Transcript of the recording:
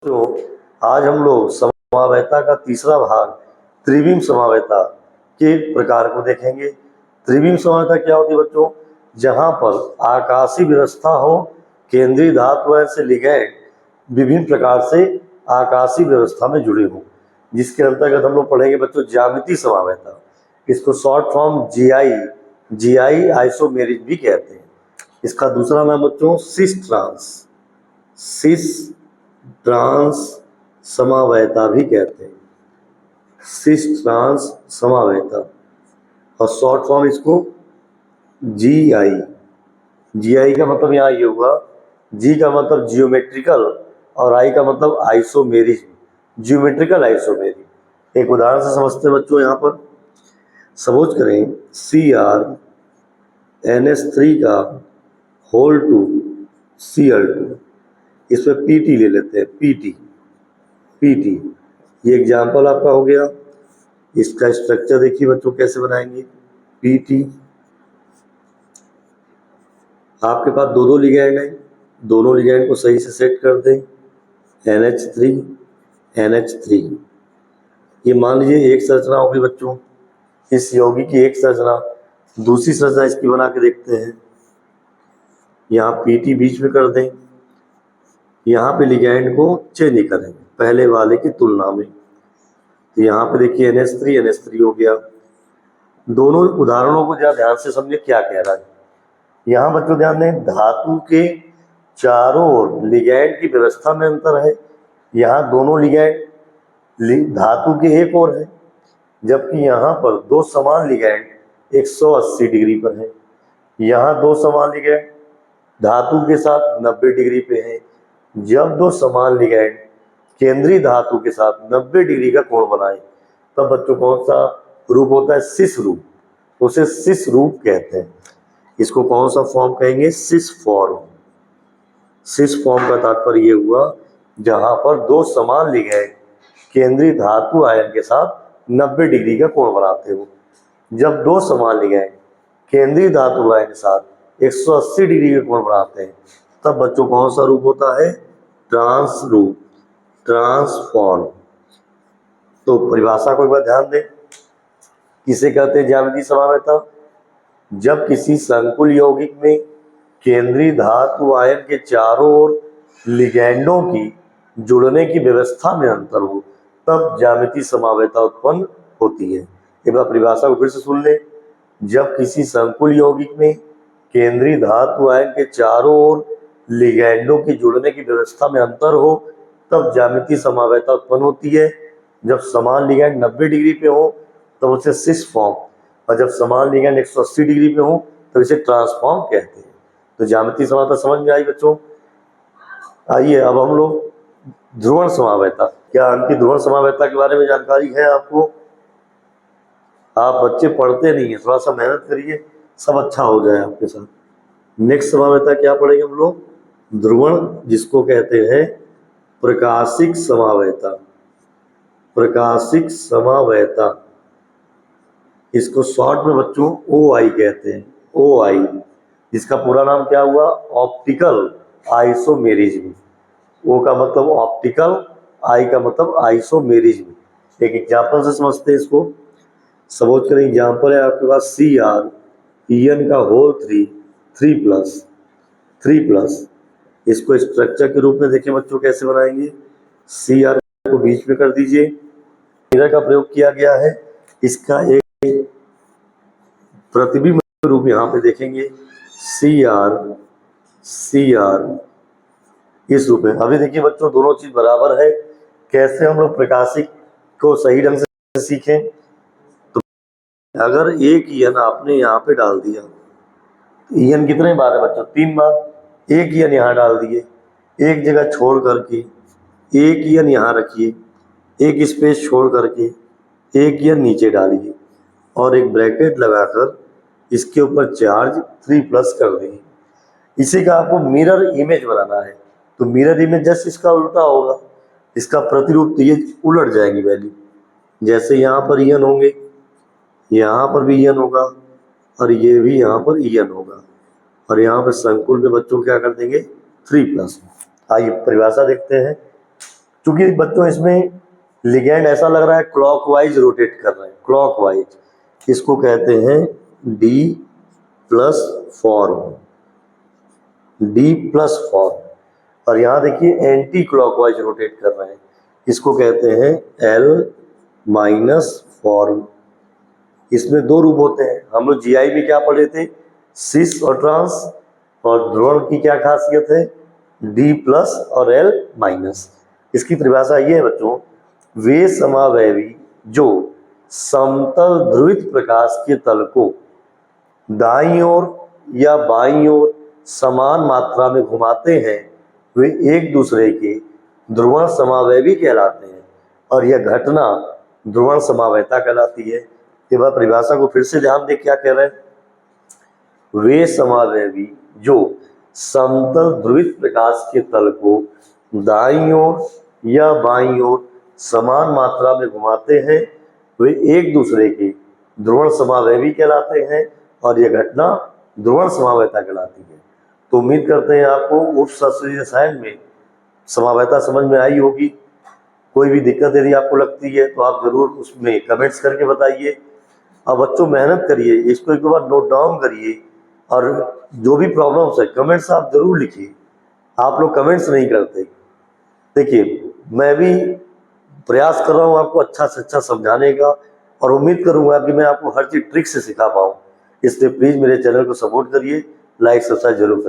तो आज हम लोग समावयवता का तीसरा भाग त्रिविम समावयवता के प्रकार को देखेंगे। त्रिविम समावयवता क्या होती है बच्चों? जहां पर आकाशीय व्यवस्था हो, केंद्रीय धातु से लिगैंड विभिन्न प्रकार से आकाशीय व्यवस्था में जुड़े हों, जिसके अंतर्गत हम लोग पढ़ेंगे बच्चों ज्यामितीय समावयवता। इसको शॉर्ट फॉर्म जीआई आइसोमेरिक भी कहते हैं। इसका दूसरा नाम बच्चों सिस ट्रांस समावयवता भी कहते हैं। सिस ट्रांस समावयवता और शॉर्ट फॉर्म इसको जीआई का मतलब यहाँ ये हुआ, जी का मतलब जियोमेट्रिकल और आई का मतलब आइसोमेरिज्म, जियोमेट्रिकल आइसोमेरिज्म। एक उदाहरण से समझते हैं बच्चों। यहाँ पर सपोज करें CrNH3 का होल टू Cl2, इसमें PT ले लेते हैं। PT ये एग्जाम्पल आपका हो गया। इसका स्ट्रक्चर देखिए बच्चों कैसे बनाएंगे। PT आपके पास दो लिगैंड है, दोनों लिगैंड को सही से सेट कर दें। NH3 ये मान लीजिए एक संरचना होगी बच्चों। इस यौगिक की एक संरचना, दूसरी संरचना इसकी बना के देखते हैं। यहाँ PT बीच में कर दें। यहाँ पे लिगैंड को चेंज करें पहले वाले की तुलना में। तो यहाँ पे देखिए NH3 हो गया। दोनों उदाहरणों को जरा ध्यान से समझिए क्या कह रहा है। यहाँ बच्चों ध्यान दें, धातु के चारों ओर लिगैंड की व्यवस्था में अंतर है। यहाँ दोनों लिगैंड धातु के एक ओर है, जबकि यहाँ पर दो समान लिगैंड 180 डिग्री पर है। यहाँ दो समान लिगैंड धातु के साथ 90 डिग्री पे है। जब दो समान लिगैंड केंद्रीय धातु के साथ 90 डिग्री का कोण बनाए तब बच्चों कौन सा रूप होता है? सिस रूप। उसे सिस रूप कहते हैं। इसको कौन सा फॉर्म कहेंगे? Cis form. सिस फॉर्म का तात्पर्य ये हुआ जहां पर दो समान लिगैंड केंद्रीय धातु आयन के साथ 90 डिग्री का कोण बनाते हो। जब दो समान लिगैंड केंद्रीय धातु आयन के साथ 180 डिग्री का कोण बनाते हैं तब बच्चों कौन सा रूप होता है? ट्रांस रूप, ट्रांसफॉर्म। तो परिभाषा को एक बार ध्यान दें। किसे कहते हैं ज्यामितीय समावयवता? जब किसी संकुल यौगिक में केंद्रीय धातु आयन के चारों ओर लिगैंडों की जुड़ने की व्यवस्था में अंतर हो तब ज्यामितीय समावयवता उत्पन्न होती है। एक बार परिभाषा को फिर से सुन लें। जब किसी संकुल यौगिक में केंद्रीय धातु आयन के चारों ओर लिगैंडों की जुड़ने की व्यवस्था में अंतर हो तब ज्यामितीय समावयवता उत्पन्न होती है। जब समान लिगैंड 90 डिग्री पे हो तब उसे सिस फॉर्म, और जब समान लिगैंड 180 डिग्री पे हो तब इसे ट्रांसफॉर्म कहते हैं। तो ज्यामितीय समावयवता समझ में आई बच्चों? आइए अब हम लोग ध्रुवण समावयवता। क्या इनकी ध्रुवण समावयवता के बारे में जानकारी है आपको? आप बच्चे पढ़ते नहीं है, थोड़ा सा मेहनत करिए, सब अच्छा हो जाए आपके साथ। नेक्स्ट समावयवता क्या पढ़ेंगे हम लोग? ध्रुवण, जिसको कहते हैं प्रकाशिक समावयवता। प्रकाशिक समावयवता इसको शॉर्ट में बच्चों OI कहते हैं। OI जिसका पूरा नाम क्या हुआ? Optical isomerism. O का मतलब ऑप्टिकल, I का मतलब आइसोमेरिज्म। एक एग्जाम्पल से समझते हैं इसको। सपोज करें एग्जाम्पल है आपके पास CrEn का होल 3 इसको स्ट्रक्चर के रूप में देखें बच्चों कैसे बनाएंगे। Cr को बीच में कर दीजिए। मिरर का प्रयोग किया गया है। इसका एक प्रतिबिंब रूप यहाँ पे देखेंगे Cr इस रूप में। अभी देखिए बच्चों दोनों चीज बराबर है। कैसे हम लोग प्रकाशिक को सही ढंग से सीखें? तो अगर एक EN आपने यहाँ पे डाल दिया, EN कितने बार है बच्चों? 3 बार। एक EN यहाँ डाल दिए, एक जगह छोड़ करके एक EN यहाँ रखिए, एक स्पेस छोड़ करके एक EN नीचे डालिए और एक ब्रैकेट लगाकर इसके ऊपर चार्ज 3+ कर देंगे। इसी का आपको मिरर इमेज बनाना है। तो मिरर इमेज जस्ट इसका उल्टा होगा, इसका प्रतिरूप। तो ये उलट जाएगी वैल्यू। जैसे यहाँ पर EN होंगे, यहाँ पर भी EN होगा और ये भी यहाँ पर EN होगा, और यहाँ पर संकुल में बच्चों क्या कर देंगे? 3+। आइए परिभाषा देखते हैं। क्योंकि बच्चों इसमें लिगेंड ऐसा लग रहा है क्लॉकवाइज रोटेट कर रहे हैं, क्लॉकवाइज, इसको कहते हैं D plus form, D plus form. और यहाँ देखिए एंटी क्लॉकवाइज रोटेट कर रहे हैं, इसको कहते हैं एल माइनस फॉर्म। इसमें दो रूप होते हैं, हम लोग जीआई में क्या पढ़े थे, सिस और ट्रांस, और ध्रुवण की क्या खासियत है, डी प्लस और एल माइनस। इसकी परिभाषा ये है बच्चों, वे समावयवी जो समतल ध्रुवित प्रकाश के तल को दाईं ओर या बाईं ओर समान मात्रा में घुमाते हैं, वे एक दूसरे के ध्रुवण समावयवी कहलाते हैं, और यह घटना ध्रुवण समावयता कहलाती है। एक बार परिभाषा को फिर से ध्यान दे, क्या कह रहे हैं, वे समावयवी जो समतल ध्रुवित प्रकाश के तल को दाईं ओर या बाईं ओर समान मात्रा में घुमाते हैं, वे एक दूसरे के ध्रुवण समावयवी कहलाते हैं, और यह घटना ध्रुवण समावयता कहलाती है। तो उम्मीद करते हैं आपको उपशास्त्रीय रसायन में समावयता समझ में आई होगी। कोई भी दिक्कत यदि आपको लगती है तो आप जरूर उसमें कमेंट्स करके बताइए। अब बच्चों मेहनत करिए, इसको एक बार नोट डाउन करिए, और जो भी प्रॉब्लम्स है कमेंट्स आप जरूर लिखिए। आप लोग कमेंट्स नहीं करते। देखिए मैं भी प्रयास कर रहा हूँ आपको अच्छा से अच्छा समझाने का, और उम्मीद करूंगा कि मैं आपको हर चीज ट्रिक से सिखा पाऊँ। इसलिए प्लीज मेरे चैनल को सपोर्ट करिए, लाइक सब्सक्राइब जरूर करिए।